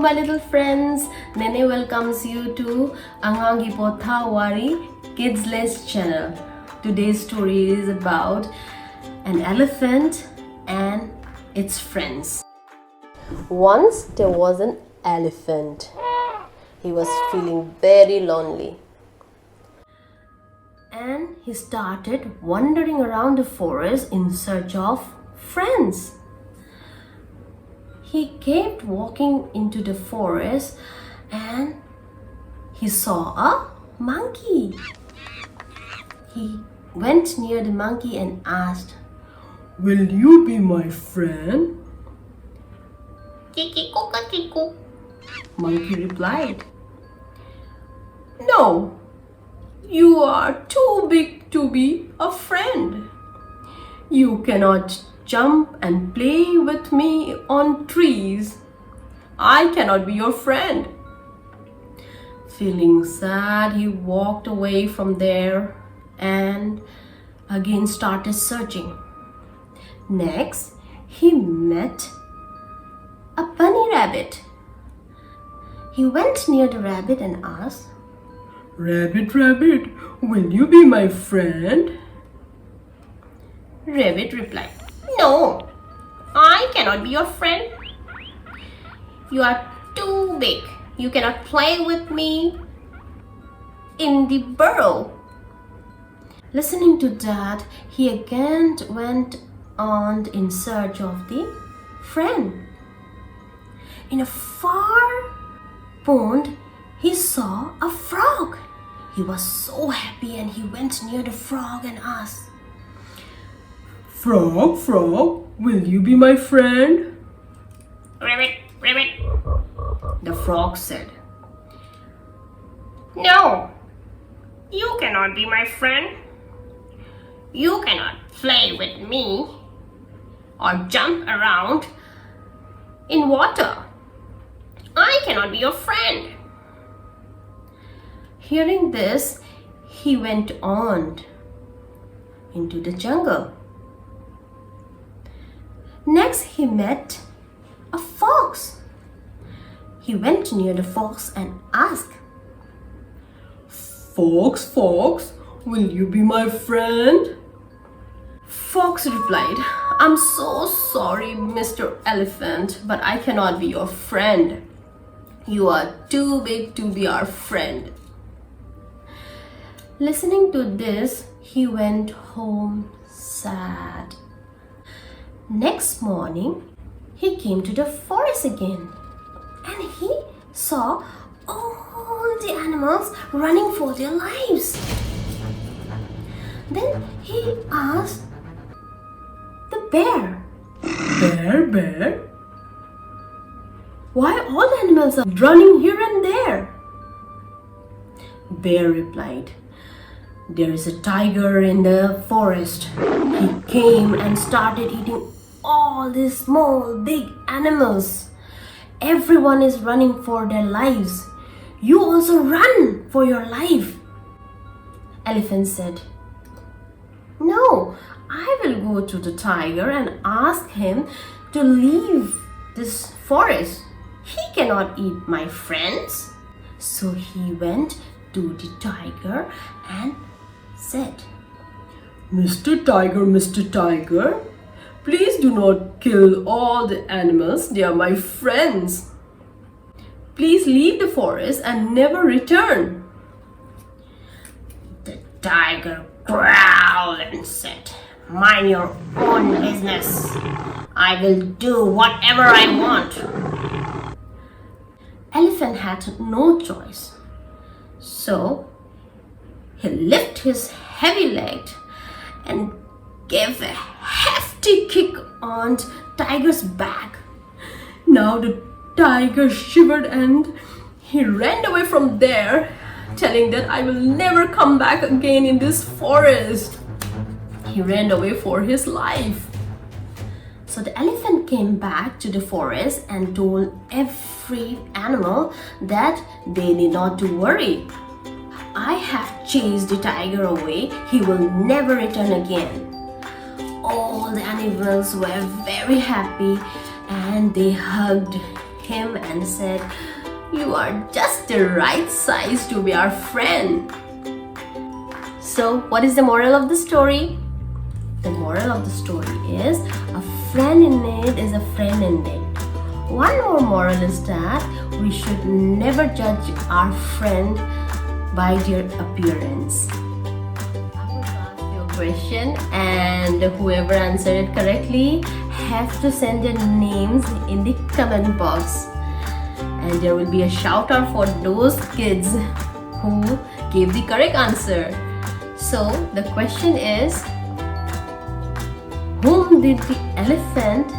my little friends. Nene welcomes you to Angangi Pothawari Kids List channel. Today's story is about an elephant and its friends. Once there was an elephant. He was feeling very lonely. And he started wandering around the forest in search of friends. He kept walking into the forest and he saw a monkey. He went near the monkey and asked, "Will you be my friend?" "Kiki-kuka-kiku." Monkey replied, "No, you are too big to be a friend. You cannot jump and play with me on trees. I cannot be your friend." Feeling sad, he walked away from there and again started searching. Next, he met a bunny rabbit. He went near the rabbit and asked, "Rabbit, rabbit, will you be my friend?" Rabbit replied, "No, I cannot be your friend. You are too big. You cannot play with me in the burrow." Listening to that, he again went on in search of the friend. In a far pond, he saw a frog. He was so happy and he went near the frog and asked, "Frog, frog, will you be my friend?" "Rabbit, rabbit," the frog said, "No, you cannot be my friend. You cannot play with me or jump around in water. I cannot be your friend." Hearing this, he went on into the jungle. Next, he met a fox. He went near the fox and asked, "Fox, fox, will you be my friend?" Fox replied, "I'm so sorry, Mr. Elephant, but I cannot be your friend. You are too big to be our friend." Listening to this, he went home sad. Next morning, he came to the forest again and he saw all the animals running for their lives. Then he asked the bear, "Bear, bear, "Why all the animals are running here and there?" Bear replied, "There is a tiger in the forest. He came and started eating all these small, big animals. Everyone is running for their lives. You also run for your life." Elephant said, "No, I will go to the tiger and ask him to leave this forest. He cannot eat my friends." So he went to the tiger and said, "Mr. Tiger, Mr. Tiger, please do not kill all the animals. They are my friends. Please leave the forest and never return." The tiger growled and said, "Mind your own business. I will do whatever I want." Elephant had no choice. So he lifted his heavy leg and gave a hefty kick on tiger's back. Now the tiger shivered and he ran away from there, telling that, "I will never come back again in this forest." He ran away for his life. So the elephant came back to the forest and told every animal that they need not to worry. "I have chased the tiger away. He will never return again." All the animals were very happy and they hugged him and said, "You are just the right size to be our friend." So, what is the moral of the story? The moral of the story is a friend in need is a friend indeed. One more moral is that we should never judge our friend by their appearance. I will ask you a question, and whoever answered it correctly have to send their names in the comment box. And there will be a shout out for those kids who gave the correct answer. So the question is, whom did the elephant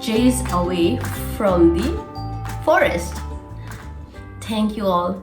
chase away from the forest? Thank you all.